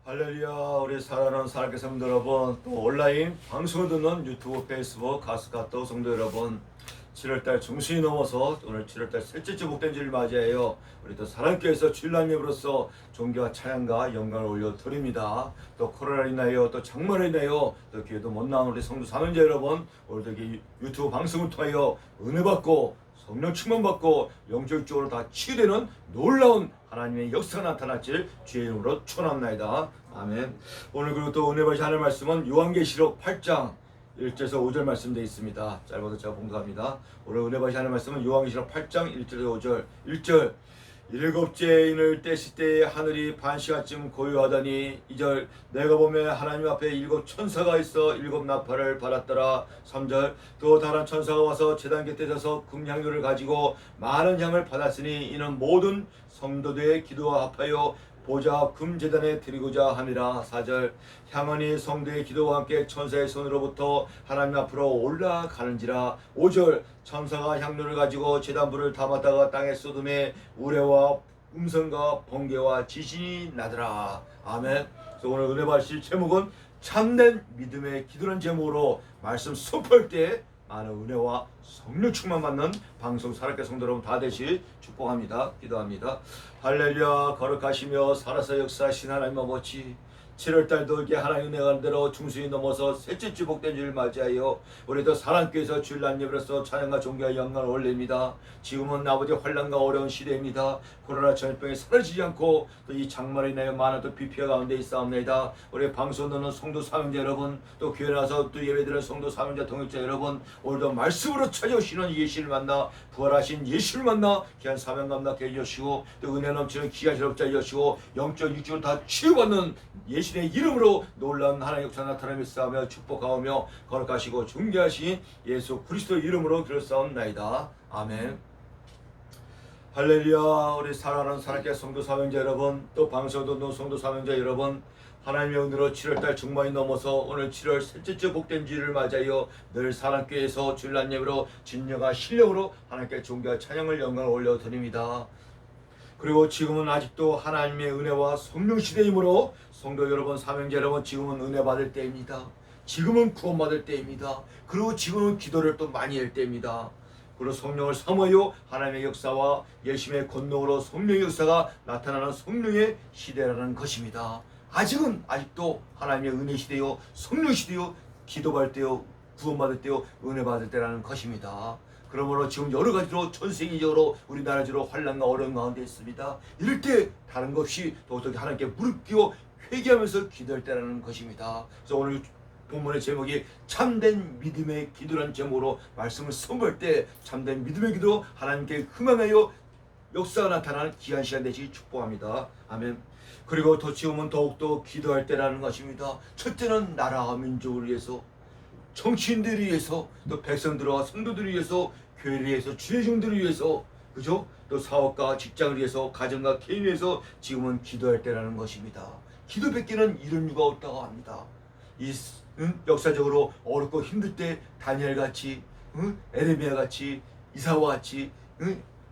할렐루야. 우리 사랑하는 사랑의 성도 여러분, 또 온라인 방송을 듣는 유튜브, 페이스북, 가스카톡 성도 여러분, 7월달 중순이 넘어서 오늘 7월달 셋째 주 복된 주를 맞이하여 우리 또 사랑교회에서 주일날님으로서 존귀와 찬양과 영광을 올려드립니다. 또 코로나로 인하여 또 장마로 인하여 또 교회도 못 나온 우리 성도 사명자 여러분, 오늘도 유튜브 방송을 통하여 은혜 받고 성령 충만 받고 영적으로 다 치유되는 놀라운 하나님의 역사가 나타났길 주의 이름으로 축원합니다. 아멘. 오늘 그리고 또 은혜 받으실 하나님의 말씀은 요한계시록 8장 1절에서 5절 말씀되어 있습니다. 짧아도 제가 봉독합니다. 오늘 은혜 받으실 하나님의 말씀은 요한계시록 8장 1절에서 5절. 1절 일곱째 인을 떼실 때에 하늘이 반시간쯤 고요하더니 2절 내가 보면 하나님 앞에 7 천사가 있어 7 나팔을 받았더라. 3절 또 다른 천사가 와서 제단 곁에 서서 금향료를 가지고 많은 향을 받았으니 이는 모든 성도들의 기도와 합하여 보좌 금제단에 드리고자 함이라. 4절 향언이 성도의 기도와 함께 천사의 손으로부터 하나님 앞으로 올라가는지라. 5절 천사가 향료를 가지고 제단불을 담았다가 땅에 쏟음에 우레와 음성과 번개와 지진이 나더라. 아멘. 그래서 오늘 은혜 받으실 제목은 참된 믿음의 기도라는 제목으로 말씀 선포할 때 많은 은혜와 성령 충만 받는 방송 사랑의 성도 여러분 다 되시 축복합니다. 기도합니다. 할렐루야. 거룩하시며 살아서 역사하신 하나님 아버지, 7월달도 이게 하나님 은혜가 대로 중순이 넘어서 셋째 주 복된 주를 맞이하여 우리도 사랑교회에서 주일날 예배로서 찬양과 존귀와 영광을 올립니다. 지금은 아버지 환난과 어려운 시대입니다. 코로나 전염병이 사라지지 않고 또 이 장마로 인하여 많은 또 비피가 가운데 있사옵나이다. 우리 방송 듣는 성도 사명자 여러분, 또 교회 나서 또 예배드리는 성도 사명자 동역자 여러분, 오늘도 말씀으로 찾아오시는 예수를 만나 부활하신 예수를 만나 귀한 사명 감당케 해주시고 또 은혜 넘치는 귀한 실업자 해주시고 영적 육적으로 다 치유받는 예수의 이름으로 놀라운 하나님의 역사 나타나며 싸우며 축복하오며 거룩하시고 존귀하신 예수 그리스도의 이름으로 기도사옵나이다. 아멘. 할렐루야. 우리 사랑하는 사랑의 성도 사명자 여러분, 또 방송 듣는 성도 사명자 여러분, 하나님의 은혜로 7월달 중반이 넘어서 오늘 7월 셋째 주 복된 주일을 맞이하여 늘 사랑교회에서 주일날 예배로 진정한 실력으로 하나님께 존귀와 찬양을 영광을 올려드립니다. 그리고 지금은 아직도 하나님의 은혜와 성령 시대이므로 성도 여러분, 사명자 여러분, 지금은 은혜 받을 때입니다. 지금은 구원받을 때입니다. 그리고 지금은 기도를 또 많이 할 때입니다. 그리고 성령을 사모하여 하나님의 역사와 예수님의 권능으로 성령의 역사가 나타나는 성령의 시대라는 것입니다. 아직도 하나님의 은혜 시대요, 성령 시대요, 기도받을 때요, 구원받을 때요, 은혜 받을 때라는 것입니다. 그러므로 지금 여러 가지로 전 세계적으로 우리나라적으로 환난과 어려운 가운데 있습니다. 이럴 때 다른 것 없이 또 어떻게 하나님께 무릎 꿇고 회개하면서 기도할 때라는 것입니다. 그래서 오늘 본문의 제목이 참된 믿음의 기도라는 제목으로 말씀을 선포할 때 참된 믿음의 기도, 하나님께 흥망하여 역사가 나타나는 귀한 시간 되시기 축복합니다. 아멘. 그리고 더 지금은 더욱더 기도할 때라는 것입니다. 첫째는 나라와 민족을 위해서, 정치인들을 위해서, 또 백성들과 성도들을 위해서, 교회를 위해서, 주의 종들을 위해서, 그죠? 또 사업과 직장을 위해서, 가정과 개인을 위해서 지금은 기도할 때라는 것입니다. 기도 뵙기는 이런 이유가 없다고 합니다. 역사적으로 어렵고 힘들 때 다니엘같이, 에레미야같이, 이사와같이,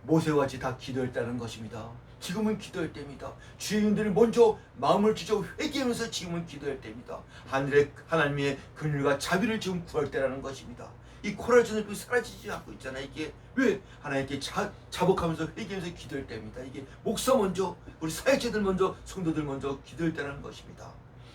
모세와같이 다 기도했다는 것입니다. 지금은 기도할 때입니다. 주인들이 먼저 마음을 찢어 회개하면서 지금은 기도할 때입니다. 하나님의 긍휼과 자비를 지금 구할 때라는 것입니다. 이 코로나 전염병이 사라지지 않고 있잖아요. 이게 왜 하나님께 자복하면서 회개하면서 기도할 때입니다. 이게 목사 먼저, 우리 사역자들 먼저, 성도들 먼저 기도할 때라는 것입니다.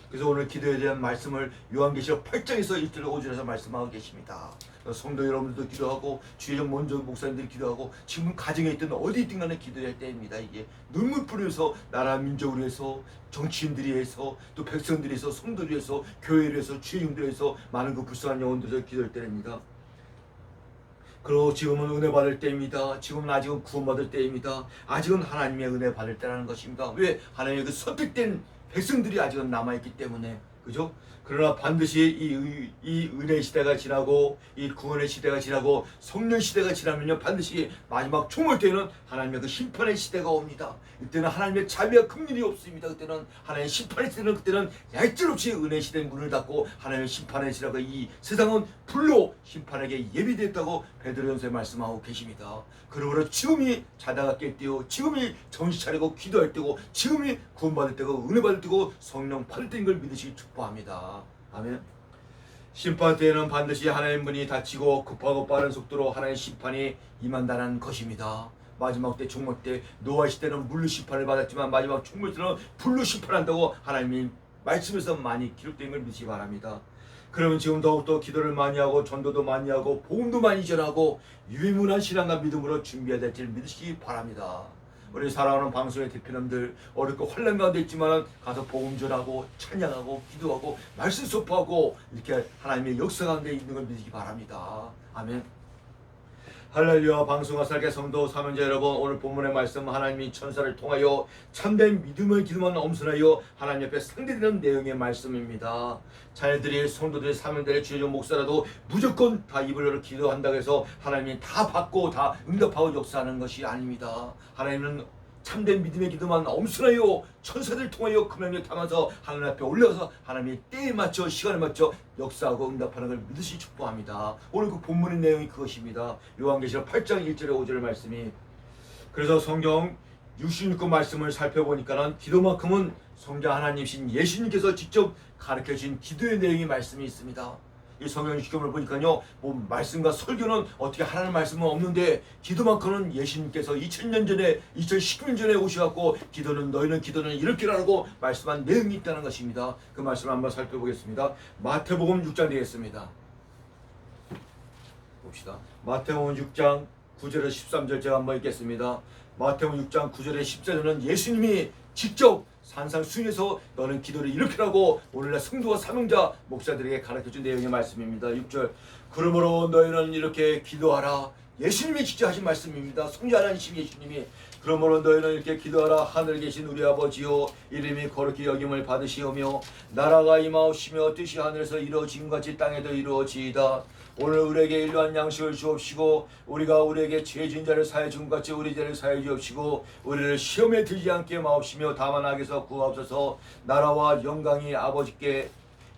그래서 오늘 기도에 대한 말씀을 요한계시록 8장에서 1절 5절에서 말씀하고 계십니다. 성도 여러분들도 기도하고 주의적 먼저 목사님들이 기도하고 지금 가정에 있든 어디 있든 간에 기도할 때입니다. 이게 눈물 뿌려서 나라 민족을 위해서, 정치인들이 위해서, 또 백성들이 위해서, 성도들이 위해서, 교회를 위해서, 주의종들을 위해서 많은 그 불쌍한 영혼들을 기도할 때입니다. 그리고 지금은 은혜 받을 때입니다. 지금은 아직은 구원받을 때입니다. 아직은 하나님의 은혜 받을 때라는 것입니다. 왜? 하나님의 그 선택된 백성들이 아직은 남아있기 때문에 그죠? 그러나 반드시 이 은혜 시대가 지나고 이 구원의 시대가 지나고 성령 시대가 지나면요 반드시 마지막 총을 때에는 하나님의 그 심판의 시대가 옵니다. 이때는 하나님의 자비와 긍휼이 없습니다. 그때는 하나님의 심판의 시대는 그때는 얄짤없이 은혜 시대의 문을 닫고 하나님의 심판의 시대가 이 세상은 불로 심판에게 예비됐다고 베드로전서에 말씀하고 계십니다. 그러므로 지금이 자다가 깰 때요, 지금이 정신 차리고 기도할 때고, 지금이 구원받을 때고 은혜 받을 때고 성령 받을 때인 걸 믿으시기 축복합니다. 아멘. 심판 때에는 반드시 하나님 문이 닫히고 급하고 빠른 속도로 하나님의 심판이 임한다는 것입니다. 마지막 때 종말 때 노아 시대는 물로 심판을 받았지만 마지막 종말 때는 불로 심판한다고 하나님이 말씀에서 많이 기록된 걸 믿으시기 바랍니다. 그러면 지금 더욱더 기도를 많이 하고 전도도 많이 하고 복음도 많이 전하고 유의문한 신앙과 믿음으로 준비해야 될 줄 믿으시기 바랍니다. 우리 사랑하는 방송의 대표님들 어렵고 환난 가운데 있지만 가서 복음 전하고 찬양하고 기도하고 말씀 선포하고 이렇게 하나님의 역사 가운데 있는 걸 믿으시기 바랍니다. 아멘. 할렐루야. 방송과 살게 성도 사명자 여러분, 오늘 본문의 말씀 하나님이 천사를 통하여 참된 믿음을 기도만 엄선하여 하나님 옆에 상대되는 내용의 말씀입니다. 자녀들이 성도들의 사명자의 주요적 목사라도 무조건 다 입을 열어 기도한다고 해서 하나님이 다 받고 다 응답하고 역사하는 것이 아닙니다. 하나님은 참된 믿음의 기도만 엄선하여 천사들 통하여 금연을 담아서 하나님 앞에 올라가서 하나님의 때에 맞춰 시간에 맞춰 역사하고 응답하는 걸 믿으시 축복합니다. 오늘 그 본문의 내용이 그것입니다. 요한계시록 8장 1절에 5절 말씀이, 그래서 성경 66권 말씀을 살펴보니까는 기도만큼은 성자 하나님이신 예수님께서 직접 가르쳐주신 기도의 내용의 말씀이 있습니다. 이 성경 시험을 보니까요, 뭐 말씀과 설교는 어떻게 하라는 말씀은 없는데 기도만큼은 예수님께서 2000년 전에 2019년 전에 오셔갖고 너희는 기도는 이렇게 하라고 말씀한 내용이 있다는 것입니다. 그 말씀을 한번 살펴보겠습니다. 마태복음 6장 되겠습니다. 봅시다. 마태복음 6장 9절에 13절 제가 한번 읽겠습니다. 마태복음 6장 9절에 14절은 예수님이 직접 산상수훈에서 너는 기도를 이렇게 하고 오늘날 성도와 사명자 목사들에게 가르쳐준 내용의 말씀입니다. 6절, 그러므로 너희는 이렇게 기도하라. 예수님이 직접 하신 말씀입니다. 성자 하나님 예수님이, 그러므로 너희는 이렇게 기도하라. 하늘에 계신 우리 아버지요, 이름이 거룩히 여김을 받으시오며 나라가 임하옵시며 뜻이 하늘에서 이루어진 같이 땅에도 이루어지이다. 오늘 우리에게 일용할 양식을 주옵시고 우리가 우리에게 죄진 자를 사해 준 같이 우리 죄를 사해 주옵시고 우리를 시험에 들지 않게 마옵시며 다만 악에서 구하옵소서. 나라와 영광이 아버지께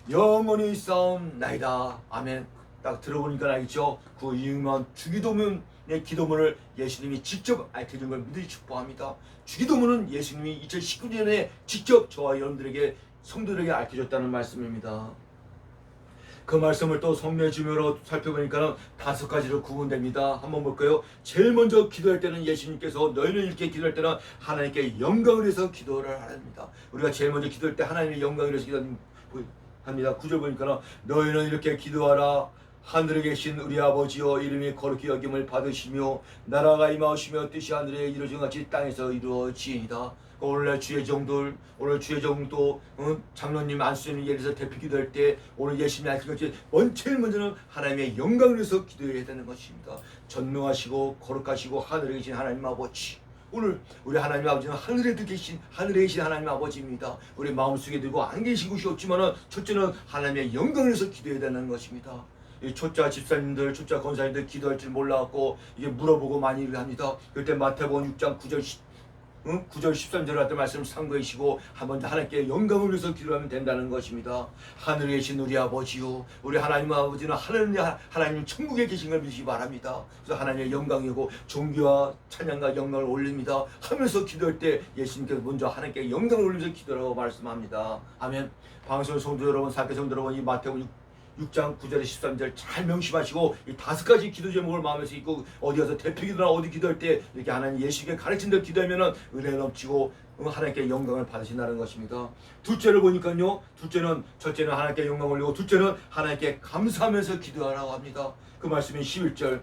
영원히 있사옵나이다. 아멘. 딱 들어보니까 알겠죠? 그 유명한 주기도문의 기도문을 예수님이 직접 알려준 걸 믿으시 축복합니다. 주기도문은 예수님이 2019년에 직접 저와 여러분들에게 성도들에게 알려줬다는 말씀입니다. 그 말씀을 또 성령의 주묘로 살펴보니까 5가지로 구분됩니다. 한번 볼까요? 제일 먼저 기도할 때는 예수님께서 너희는 이렇게 기도할 때는 하나님께 영광을 위해서 기도를 합니다. 우리가 제일 먼저 기도할 때 하나님의 영광을 위해서 기도합니다. 9절 보니까 너희는 이렇게 기도하라. 하늘에 계신 우리 아버지여, 이름이 거룩히 여김을 받으시며 나라가 임하오시며 뜻이 하늘에 이루어진 같이 땅에서 이루어지이다. 오늘날 주의 종들, 오늘 주의 종도 장로님 안수님 예를 들어서 대표 기도할 때 오늘 예수님이 알려준 것이 제일 먼저는 하나님의 영광을 위해서 기도해야 되는 것입니다. 전능하시고 거룩하시고 하늘에 계신 하나님 아버지, 오늘 우리 하나님 아버지는 하늘에 계신 하나님 아버지입니다. 우리 마음속에 들고 안 계신 곳이 없지만은 첫째는 하나님의 영광을 위해서 기도해야 되는 것입니다. 이 초짜 집사님들, 초짜 권사님들 기도할 줄 몰라갖고 이게 물어보고 많이 합니다. 그때 마태복음 6장 9절 13절 같은 말씀 상고하시고 한번 하나님께 영광을 위해서 기도하면 된다는 것입니다. 하늘에 계신 우리 아버지요, 우리 하나님 아버지는 하나님 천국에 계신 걸 믿으시기 바랍니다. 그래서 하나님의 영광이고 존귀와 찬양과 영광을 올립니다 하면서 기도할 때 예수님께서 먼저 하나님께 영광을 올리면서 기도라고 말씀합니다. 아멘. 방송 성도 여러분, 사회 성도 여러분, 이 마태복음 6장 9절에 13절 잘 명심하시고 이 5가지 기도 제목을 마음에서 있고 어디 가서 대표 기도나 어디 기도할 때 이렇게 하나님 예수님께 가르친 대로 기도하면은 은혜 넘치고 하나님께 영광을 받으신다는 것입니다. 둘째를 보니까요, 첫째는 하나님께 영광을 올리고 둘째는 하나님께 감사하면서 기도하라고 합니다. 그 말씀이 11절,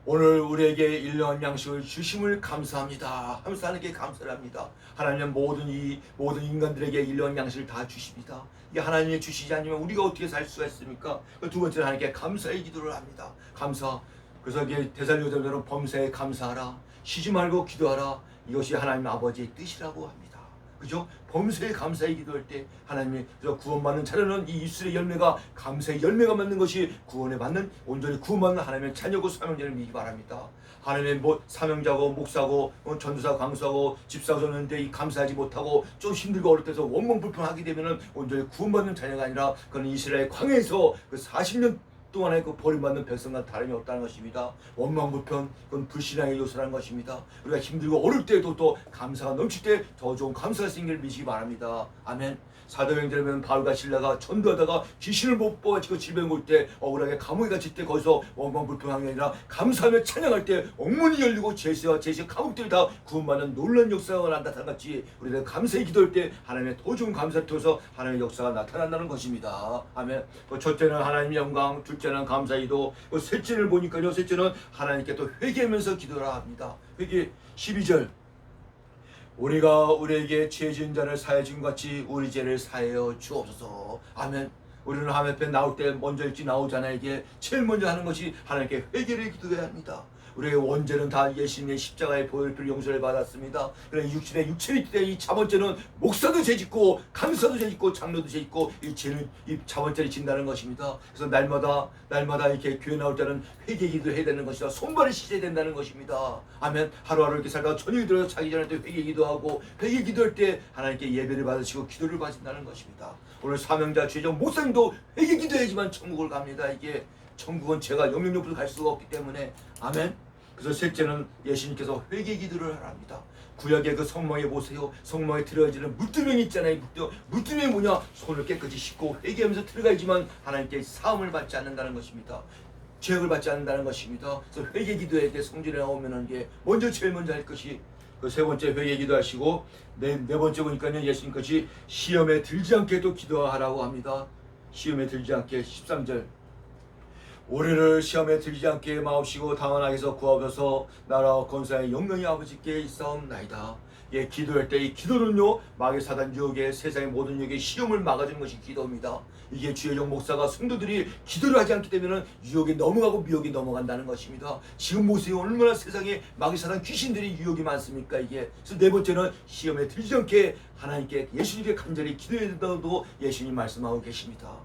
오늘 우리에게 일용할 양식을 주심을 감사합니다 하면서 하나님께 감사를 합니다. 하나님은 모든 인간들에게 일용할 양식을 다 주십니다. 이게 하나님이 주시지 않으면 우리가 어떻게 살 수가 있습니까? 두 번째는 하나님께 감사의 기도를 합니다. 감사. 그래서 이게 데살로니가서는 범사에 감사하라, 쉬지 말고 기도하라, 이것이 하나님 아버지의 뜻이라고 합니다. 그죠? 범사에 감사의 기도할 때 하나님이 구원받는 자녀는 이 입술의 열매가 감사의 열매가 맺는 것이 구원에 받는 온전히 구원받는 하나님의 자녀고 사명자를 믿기 바랍니다. 하나님의 뭐 사명자고 목사고 전도사 강수하고 집사고 줬는데 이 감사하지 못하고 좀 힘들고 어렵게 해서 원망불평하게 되면은 온전히 구원받는 자녀가 아니라 그는 이스라엘 광야에서 그 40년 동안에 그 버림받는 백성과 다름이 없다는 것입니다. 원망불평, 그건 불신앙의 요소라는 것입니다. 우리가 힘들고 어릴 때도 또 감사가 넘칠 때 더 좋은 감사가 생기를 믿으시기 바랍니다. 아멘. 사도행전에 보면 바울과 실라가 전도하다가 귀신을 못 뽑아치고 질병을 올 때 억울하게 감옥에 갇힐 때 거기서 원망불평한 게 아니라 감사하며 찬양할 때 옥문이 열리고 제시와 감옥들이 다 구원받는 놀라운 역사가 나타났지. 우리가 감사히 기도할 때 하나님의 더 좋은 감사를 통해서 하나님의 역사가 나타난다는 것입니다. 아멘. 첫째는 하나님의 영광, 둘째는 감사기도, 셋째를 보니까요, 셋째는 하나님께 또 회개하면서 기도를 합니다. 회개 12절. 우리가 우리에게 죄 지은 자를 사해 준 같이 우리 죄를 사하여 주옵소서. 아멘. 우리는 하나님 앞에 나올 때 먼저 일찍 나오잖아요. 이게 제일 먼저 하는 것이 하나님께 회개를 기도해야 합니다. 우리의 원죄는 다 예수님의 십자가의 보혈필 용서를 받았습니다. 그래 육신의 육체의 때 이 자본죄는 목사도 죄짓고 강사도 죄짓고 장로도 죄짓고 이 죄는 이 자본죄를 진다는 것입니다. 그래서 날마다 이렇게 교회 나올 때는 회개기도 해야 되는 것이다. 손발을 씻어야 된다는 것입니다. 아멘. 하루하루 이렇게 살다가 저녁이 들어서 자기 전에 또 회개기도하고 회개기도할 때 하나님께 예배를 받으시고 기도를 받으신다는 것입니다. 오늘 사명자 최정 목사님도 회개기도해야지만 천국을 갑니다. 이게 천국은 제가 영영력부터 갈 수가 없기 때문에. 아멘. 그래서 셋째는 예수님께서 회개 기도를 하랍니다. 구약의 그 성막에 보세요. 성막에 들어가지는 물두멍이 있잖아요. 물두멍이 뭐냐? 손을 깨끗이 씻고 회개하면서 들어가야지만 하나님께 사함을 받지 않는다는 것입니다. 죄악을 받지 않는다는 것입니다. 그래서 회개 기도할 때 성전에 나오면은 게 제일 먼저 할 것이 그 세 번째 회개 기도하시고 네 번째 보니까요, 예수님 것이 시험에 들지 않게 또 기도하라고 합니다. 시험에 들지 않게 13절. 우리를 시험에 들지 않게 마옵시고 다만 악에서 구하옵소서. 나라와 권세의 영광이 아버지께 있사옵나이다. 예, 기도할 때 이 기도는요, 마귀 사단 유혹에 세상의 모든 유혹의 시험을 막아주는 것이 기도입니다. 이게 주의 종 목사가 성도들이 기도를 하지 않기 때문에 유혹에 넘어가고 미혹이 넘어간다는 것입니다. 지금 보세요, 얼마나 세상에 마귀 사단 귀신들이 유혹이 많습니까? 이게. 그래서 네 번째는 시험에 들지 않게 하나님께 예수님께 간절히 기도해야 된다고 예수님 말씀하고 계십니다.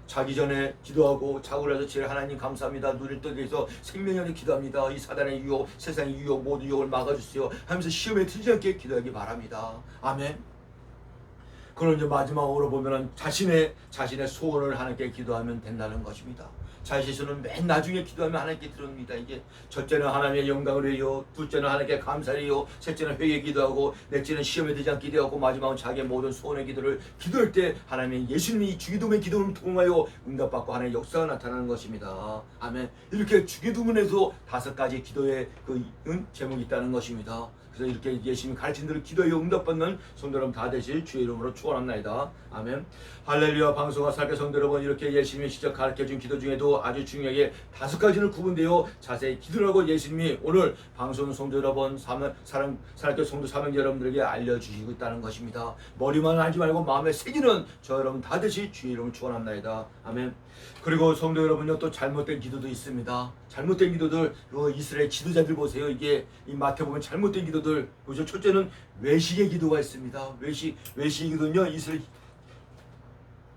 자기 전에 기도하고 자고 나서 제일 하나님 감사합니다. 눈을 뜨기 위해서 생명연히 기도합니다. 이 사단의 유혹, 세상의 유혹, 모든 유혹을 막아주세요 하면서 시험에 들지 않게 기도하기 바랍니다. 아멘. 그럼 이제 마지막으로 보면은 자신의 소원을 하나님께 기도하면 된다는 것입니다. 자신은 맨 나중에 기도하면 하나님께 들어옵니다. 이게 첫째는 하나님의 영광을 해요. 둘째는 하나님께 감사를 해요. 셋째는 회개 기도하고 넷째는 시험에 들지 않게 기도하고 마지막은 자기의 모든 소원의 기도를 기도할 때 하나님의 예수님이 주기도문의 기도를 통하여 응답받고 하나님의 역사가 나타나는 것입니다. 아멘. 이렇게 주기도문에서 5가지 기도의 그 제목이 있다는 것입니다. 그래서 이렇게 예수님이 가르친 대로 기도에 응답받는 성도 여러분 다 되실 주의 이름으로 축원합니다. 아멘. 할렐루야. 방송과 살게 성도 여러분, 이렇게 예수님이 직접 가르쳐준 기도 중에도 아주 중요하게 5가지를 구분되어 자세히 기도를 하고 예수님이 오늘 방송 성도 여러분, 살게 성도 사명자 여러분들에게 알려주시고 있다는 것입니다. 머리만 하지 말고 마음에 새기는 저 여러분 다 되실 주의 이름으로 축원합니다. 아멘. 그리고 성도 여러분요, 또 잘못된 기도도 있습니다. 잘못된 기도들, 이스라엘 지도자들 보세요. 이게 이 마태복음 잘못된 기도들 보죠. 첫째는 외식의 기도가 있습니다. 외식의 기도는요, 이스라엘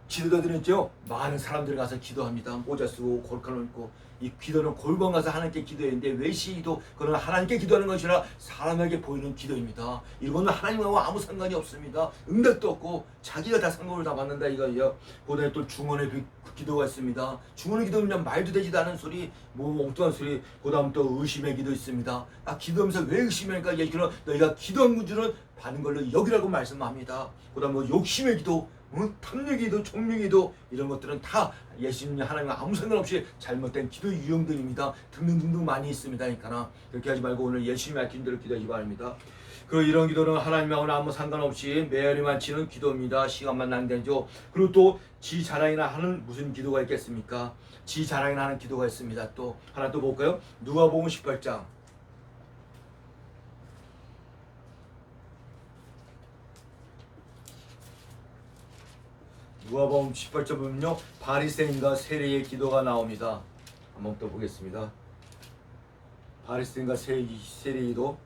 지도자들은 있죠, 많은 사람들 가서 기도합니다. 모자 쓰고 골카를 입고. 이 기도는 골방 가서 하나님께 기도했는데 외식 기도, 그건 하나님께 기도하는 것이 아니라 사람에게 보이는 기도입니다. 이거는 하나님하고 아무 상관이 없습니다. 응답도 없고 자기가 다 상급을 다 받는다 이거예요. 그다음에 또 중원의 기도가 있습니다. 중원의 기도는 그냥 말도 되지도 않은 소리, 뭐 엉뚱한 소리. 그다음 또 의심의 기도 있습니다. 기도하면서 왜 의심하니까 예수는 너희가 기도한 문제는 받은 걸로 여기라고 말씀합니다. 그다음 뭐 욕심의 기도, 탐욕기도, 총명기도, 이런 것들은 다 예수님 하나님과 아무 상관없이 잘못된 기도 유형들입니다. 등등등등 많이 있습니다. 그러니까 그렇게 하지 말고 오늘 예수님이 알려준 대로 기도하기 바랍니다. 그리고 이런 기도는 하나님하고는 아무 상관없이 메아리만 치는 기도입니다. 시간만 낭비하죠. 그리고 또 지 자랑이나 하는 무슨 기도가 있겠습니까? 지 자랑이나 하는 기도가 있습니다. 또 하나 또 볼까요? 누가복음 18장. 누가복음 18절 보면요, 바리새인과 세리의 기도가 나옵니다. 한번 또 보겠습니다. 바리새인과 세리의 기도.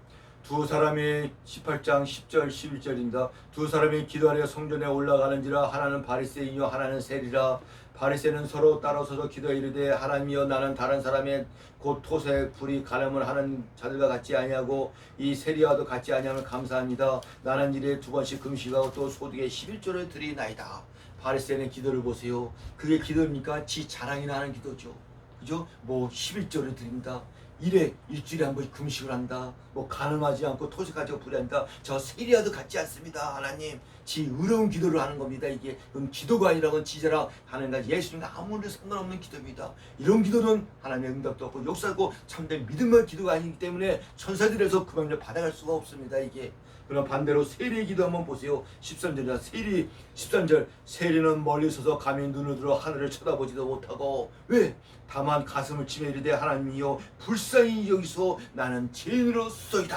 두 사람이 18장 10절 11절입니다. 두 사람이 기도하려 성전에 올라가는지라 하나는 바리새인이요 하나는 세리라. 바리새는 서로 따라서서 기도에 이르되 하나님이여 나는 다른 사람의 곧 토새 불이 가늠을 하는 자들과 같지 아니하고 이 세리와도 같지 아니하면 감사합니다. 나는 일에 2번씩 금식하고 또 소득의 11조를 드리나이다. 바리새인의 기도를 보세요. 그게 기도입니까? 지 자랑이나 하는 기도죠. 그죠? 뭐 11조를 드린다. 일주일에 한 번씩 금식을 한다. 뭐 가늠하지 않고 토색하지 않고 불의한다. 저 세리와도 같지 않습니다. 하나님, 지 의로운 기도를 하는 겁니다. 이게 그럼 기도가 아니라 건 지자랑 하는 가 예수님과 아무런 상관없는 기도입니다. 이런 기도는 하나님의 응답도 없고 역사고 참된 믿음의 기도가 아니기 때문에 천사들에서 그 명령 받아갈 수가 없습니다. 이게. 그럼 반대로 세리의 기도 한번 보세요. 13절이다. 13절 세리는 멀리 서서 감히 눈을 들어 하늘을 쳐다보지도 못하고 왜? 다만 가슴을 치며 이르되 하나님이여 불쌍히 여기서 나는 죄인으로소이다.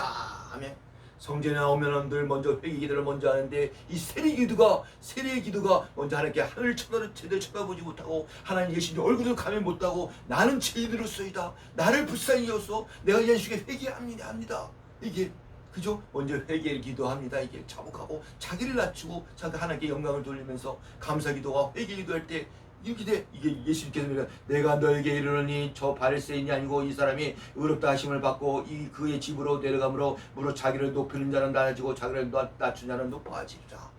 아멘. 성전에 나오면 늘 먼저 회개 기도를 먼저 하는데 이 세리의 기도가 먼저 하나님께 하늘을 제대로 쳐다보지 못하고 하나님 예수님 얼굴도 가면 못하고 나는 죄인으로소이다. 나를 불쌍히 여기서 내가 예수께 회개합니다. 이게 그죠? 먼저 회개를 기도합니다. 이게 자복하고 자기를 낮추고 자기 하나님께 영광을 돌리면서 감사 기도와 회개 기도할 때 이렇게 돼. 이게 예수님께서 내가 너에게 이르노니 저 바리새인이 아니고 이 사람이 의롭다 하심을 받고 이 그의 집으로 내려가므로 무릇 자기를 높이는 자는 낮아지고 자기를 낮춘 자는 높아지리라.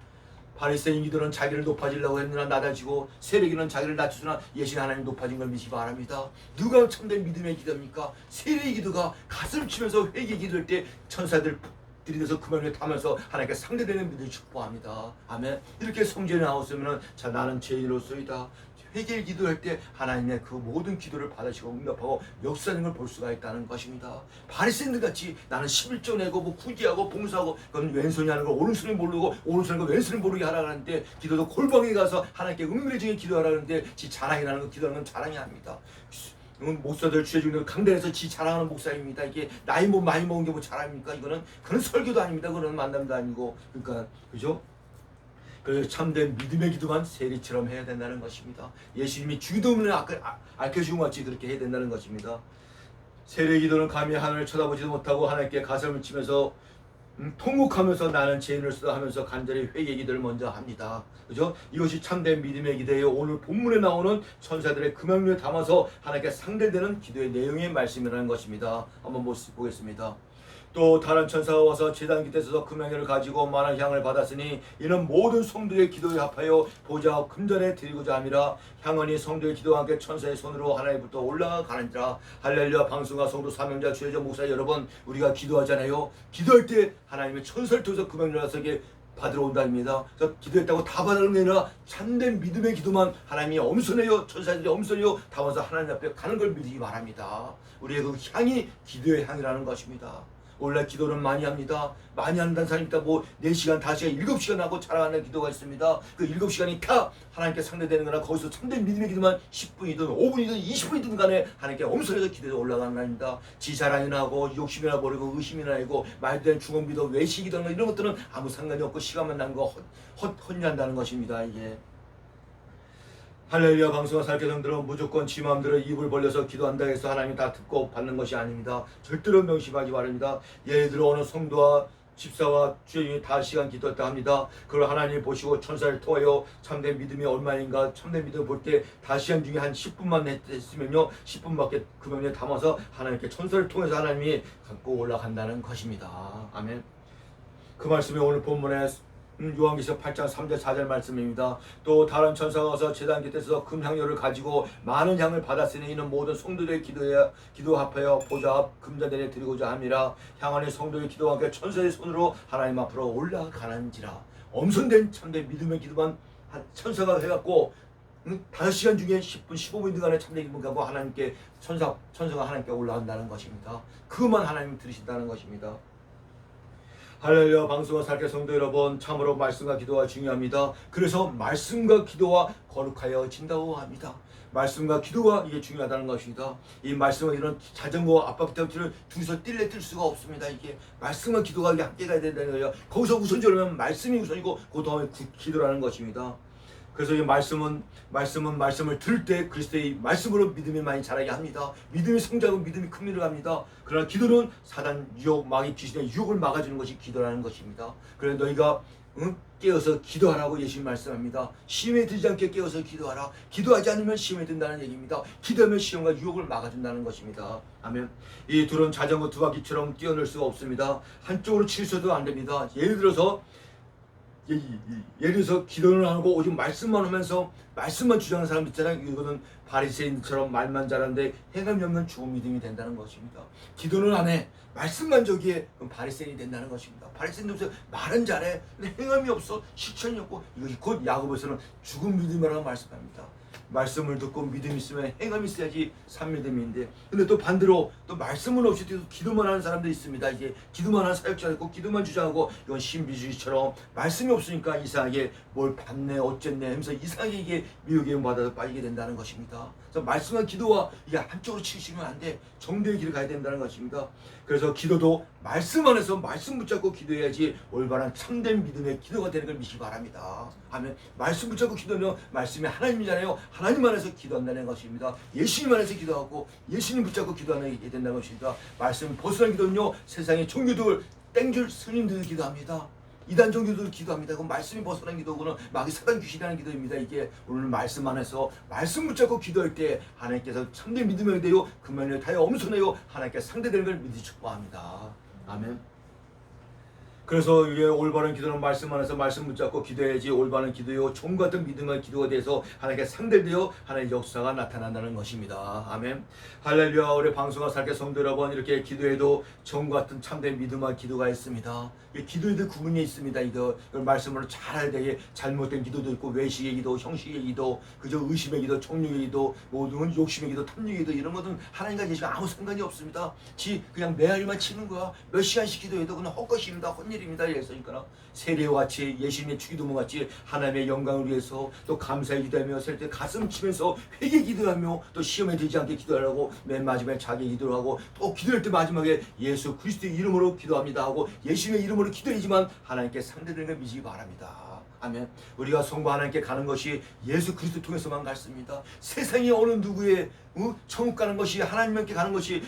바리새인 기도는 자기를 높아지려고 했느나 낮아지고 세리기는 자기를 낮추나 예수님 하나님 높아진 걸 믿기 바랍니다. 누가 참된 믿음의 기도입니까? 세리의 기도가 가슴 치면서 회개 기도할 때 천사들 들이대서 그 명령에 담아서 하나님께 상대되는 믿음을 축복합니다. 아멘. 이렇게 성전에 나왔으면 자 나는 죄인으로소이다. 회개 기도할 때 하나님의 그 모든 기도를 받으시고 응답하고 역사하는 걸 볼 수가 있다는 것입니다. 바리새인들 같이 나는 11조 내고 뭐 구제하고 봉사하고 그건 왼손이 하는 걸 오른손이 모르고 오른손이 걸 왼손이 모르게 하라고 하는데 기도도 골방에 가서 하나님께 은밀히 중에 기도하라고 하는데 지 자랑이라는 거 기도하는 건 자랑이 아닙니다. 목사들 주의 중에 강단에서 지 자랑하는 목사입니다. 이게 나이 뭐 많이 먹은 게 뭐 자랑입니까? 이거는 그런 설교도 아닙니다. 그런 만남도 아니고 그러니까 그죠? 그래서 참된 믿음의 기도만 세리처럼 해야 된다는 것입니다. 예수님이 주기도문을 알려주신 것 같이 그렇게 해야 된다는 것입니다. 세리의 기도는 감히 하늘을 쳐다보지도 못하고 하나님께 가슴을 치면서 통곡하면서 나는 죄인으로서 하면서 간절히 회개 기도를 먼저 합니다. 그죠? 이것이 참된 믿음의 기도예요. 오늘 본문에 나오는 천사들의 그 명령을 담아서 하나님께 상대되는 기도의 내용의 말씀이라는 것입니다. 한번 보겠습니다. 또 다른 천사가 와서 제단 곁에 서서 금향유를 가지고 많은 향을 받았으니 이는 모든 성도의 기도에 합하여 보좌 금전에 드리고자 함이라. 향은이 성도의 기도와 함께 천사의 손으로 하나님부터 올라가는지라. 할렐루야. 방송과 성도 사명자 주의자 목사 여러분, 우리가 기도하잖아요. 기도할 때 하나님의 천사를 통해서 금향유를 가서게 받으러 온다입니다. 그래서 기도했다고 다 받는 게 아니라 참된 믿음의 기도만 하나님이 엄선해요. 천사들이 엄선해요. 담아서 하나님 앞에 가는 걸 믿기 바랍니다. 우리의 그 향이 기도의 향이라는 것입니다. 원래 기도는 많이 합니다. 많이 한다는 사람이 있다. 뭐 4시간, 5시간, 7시간 하고 자랑하는 기도가 있습니다. 그 7시간이 다 하나님께 상대되는 거나 거기서 참된 믿음의 기도만 10분이든 5분이든 20분이든 간에 하나님께 엄선해서 기도에 올라가는 날입니다. 지자랑이나 하고 욕심이나 버리고 의심이나 하고 말도 중언비도 외식이든 이런 것들은 아무 상관이 없고 시간만 난 거 헛냐한다는 것입니다. 이게. 할렐루야. 방송과 살교성들은 무조건 지 마음대로 입을 벌려서 기도한다 해서 하나님이 다 듣고 받는 것이 아닙니다. 절대로 명심하기 바랍니다. 예를 들어 어느 성도와 집사와 주인이 다 시간 기도했다 합니다. 그걸 하나님이 보시고 천사를 통하여 참된 믿음이 얼마인가 참된 믿음을 볼 때 다 시간 중에 한 10분만 했으면요 10분밖에 그 명령에 담아서 하나님께 천사를 통해서 하나님이 갖고 올라간다는 것입니다. 아멘. 그 말씀이 오늘 본문에 요한계시록 8장 3절 4절 말씀입니다. 또 다른 천사가 와서 제단 곁에서 금향료를 가지고 많은 향을 받았으니 이는 모든 성도들의 기도 합하여 보좌 앞 금자대에 드리고자 함이라. 향하는 성도의 기도와 함께 천사의 손으로 하나님 앞으로 올라가는지라. 엄선된 참된 믿음의 기도만 천사가 해갖고 5시간 중에 10분 15분 동안에 참된 기도 가고 하나님께 천사가 하나님께 올라간다는 것입니다. 그것만 하나님이 들으신다는 것입니다. 할렐루야. 방송과 살게 성도 여러분, 참으로 말씀과 기도가 중요합니다. 그래서 말씀과 기도와 거룩하여 진다고 합니다. 말씀과 기도가 이게 중요하다는 것입니다. 이 말씀과 이런 자전거 아빠부터 둘이서 뛸 수가 없습니다. 이게 말씀과 기도가 함께 가야 된다는 거예요. 거기서 우선적으로 말씀이 우선이고 그 다음에 기도라는 것입니다. 그래서 이 말씀을 들을 때 그리스도의 말씀으로 믿음이 많이 자라게 합니다. 믿음이 성장하고 믿음이 큰 일을 합니다. 그러나 기도는 사단 유혹, 마귀 귀신의 유혹을 막아주는 것이 기도라는 것입니다. 그래서 너희가 깨어서 기도하라고 예수님 말씀합니다. 시험에 들지 않게 깨어서 기도하라. 기도하지 않으면 시험에 든다는 얘기입니다. 기도하면 시험과 유혹을 막아준다는 것입니다. 아멘. 이 둘은 자전거 두 바퀴처럼 뛰어놀 수가 없습니다. 한쪽으로 치우쳐도 안 됩니다. 예를 들어서 기도를 안 하고 오직 말씀만 하면서 말씀만 주장하는 사람 있잖아요. 이거는 바리새인처럼 말만 잘하는데 행함이 없는 죽은 믿음이 된다는 것입니다. 기도는 안 해. 말씀만 저기에 그럼 바리새인이 된다는 것입니다. 바리새인도 말은 잘해. 근데 행함이 없어. 실천이 없고 이것이 곧 야고보서는 죽은 믿음이라고 말씀합니다. 말씀을 듣고 믿음이 있으면 행함이 있어야지 산믿음인데, 근데 또 반대로 또 말씀은 없이 기도만 하는 사람도 있습니다. 이게 기도만 하는 사역자도 있고 기도만 주장하고 이건 신비주의처럼 말씀이 없으니까 이상하게 뭘 받네 어쨌네 하면서 이상하게 이게 미혹에 받아서 빠지게 된다는 것입니다. 그래서 말씀과 기도와 이게 한쪽으로 치우치면 안 돼. 정도의 길을 가야 된다는 것입니다. 그래서 기도도 말씀 안에서 말씀 붙잡고 기도해야지 올바른 참된 믿음의 기도가 되는 걸 믿기 바랍니다. 아멘. 말씀 붙잡고 기도하면 말씀이 하나님이잖아요. 하나님 안에서 기도한다는 것입니다. 예수님 안에서 기도하고 예수님 붙잡고 기도하게 된다는 것입니다. 말씀 벗어난 기도는요, 세상의 종교들 땡줄 스님들도 기도합니다. 이단 종교들도 기도합니다. 그 말씀이 벗어난 기도고는 마귀 사단 귀신이라는 기도입니다. 이게 오늘 말씀 안에서 말씀 붙잡고 기도할 때 하나님께서 참된 믿음이 되요 그만을 다여 엄선하여 하나님께 상대되는 걸 믿으시 축복합니다. 아멘. 그래서 이게 올바른 기도는 말씀 안에서 말씀 붙잡고 기도해야지 올바른 기도요 종 같은 믿음의 기도가 돼서 하나님께 상대되어 하나님의 역사가 나타난다는 것입니다. 아멘. 할렐루야. 우리 방송과 살게 성도 여러분, 이렇게 기도해도 종 같은 참된 믿음과 기도가 있습니다. 기도에도 구분이 있습니다. 이걸 말씀으로 잘 알게 되게 잘못된 기도도 있고 외식의 기도, 형식의 기도, 그저 의심의 기도, 정욕의 기도, 모든 욕심의 기도, 탐욕의 기도, 이런 것은 하나님과 예수가 아무 상관이 없습니다. 그냥 메아리만 치는 거야. 몇 시간씩 기도해도 그냥 헛것입니다. 헛일입니다. 그러니까 세례와 같이 예수님의 주기도문 같이 하나님의 영광을 위해서 또 감사의 기도하며 셀 때 가슴 치면서 회개 기도하며 또 시험에 들지 않게 기도하라고 맨 마지막에 자기 기도를 하고 또 기도할 때 마지막에 예수 그리스도의 이름으로 기도합니다 하고 예수님의 이름으로 기도하지만 하나님께 상대되는 걸 믿기 바랍니다. 아멘. 우리가 성부 하나님께 가는 것이 예수 그리스도 통해서만 갔습니다. 세상에 어느 누구의 천국 가는 것이 하나님께 가는 것이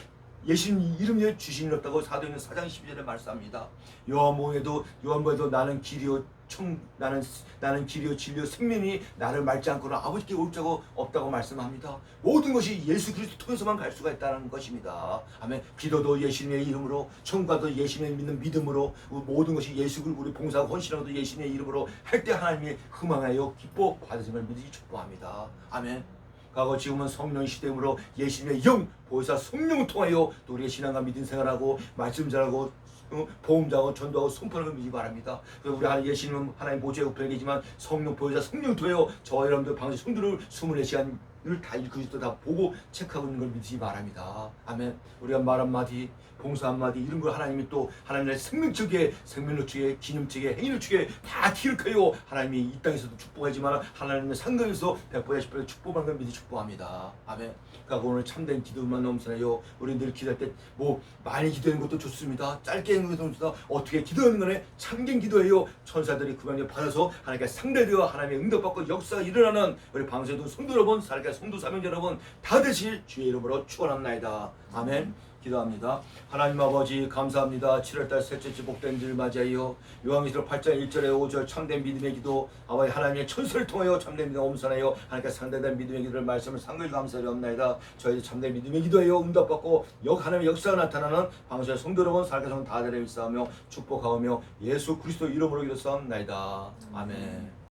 예수님 이름에 주신 일 없다고 사도행전 4장 12절에 말씀합니다. 요한복음에도 나는 길이요 나는 길이요 진리요 생명이 나를 맑지 않고는 아버지께 올 자가 없다고 말씀합니다. 모든 것이 예수 그리스도 통해서만 갈 수가 있다는 것입니다. 아멘. 기도도 예수님의 이름으로, 청과도 예수님의 믿는 믿음으로, 모든 것이 예수 그리고 우리 봉사하고 헌신하고도 예수님의 이름으로 할 때 하나님이 흥망하여 기뻐 받으심을 믿으시 축복합니다. 아멘. 과거 지금은 성령 시대이므로 예수님의 영 보혜사 성령을 통하여 또 우리의 신앙과 믿음 생활하고 말씀 잘하고 보험자하고 전도하고 선포하는 걸 믿기 바랍니다. 그래서 우리 예수님은 하나님 보좌의 우편이지만 성령 보혜사 성령 통하여 저와 여러분들 방송 성도를 24시간을 다 그리스도 다 보고 체크하고 있는 걸 믿으시기 바랍니다. 아멘. 우리가 말 한마디 봉사 한마디 이런 걸 하나님이 또 하나님의 생명적에 생명력 주에 기념적에 행위력 주에 다 기록하여 하나님이 이 땅에서도 축복하지만 하나님의 상급에서 100%에 10%에 축복하는 걸 믿으시 축복합니다. 아멘. 그러니까 오늘 참된 기도만 넘쳐나요. 우리들 기도할 때 뭐 많이 기도하는 것도 좋습니다. 짧게 하는 것도 좋습니다. 어떻게 기도하는 거네 참된 기도예요. 천사들이 그 명령 받아서 하나님께 상대되어 하나님의 응답받고 역사가 일어나는 우리 방송도 성도 여러분, 살게 성도 사명 여러분 다 되실 주의 이름으로 축원합니다. 아멘. 기도합니다. 하나님 아버지 감사합니다. 7월달 셋째 주 복된 줄 맞이하여 요한계시록 8장 1절에 5절 참된 믿음의 기도 아버지 하나님의 천사를 통하여 참된 믿음 엄선하여 하나님께 상대된 믿음의 기도를 말씀을 상글 감사드리옵나이다. 저희들 참된 믿음의 기도하여 응답받고 하나님의 역사가 나타나는 방송의 성도 여러분 살게 성 다 되려 있사오며 축복하오며 예수 그리스도 이름으로 기도하옵나이다. 아멘.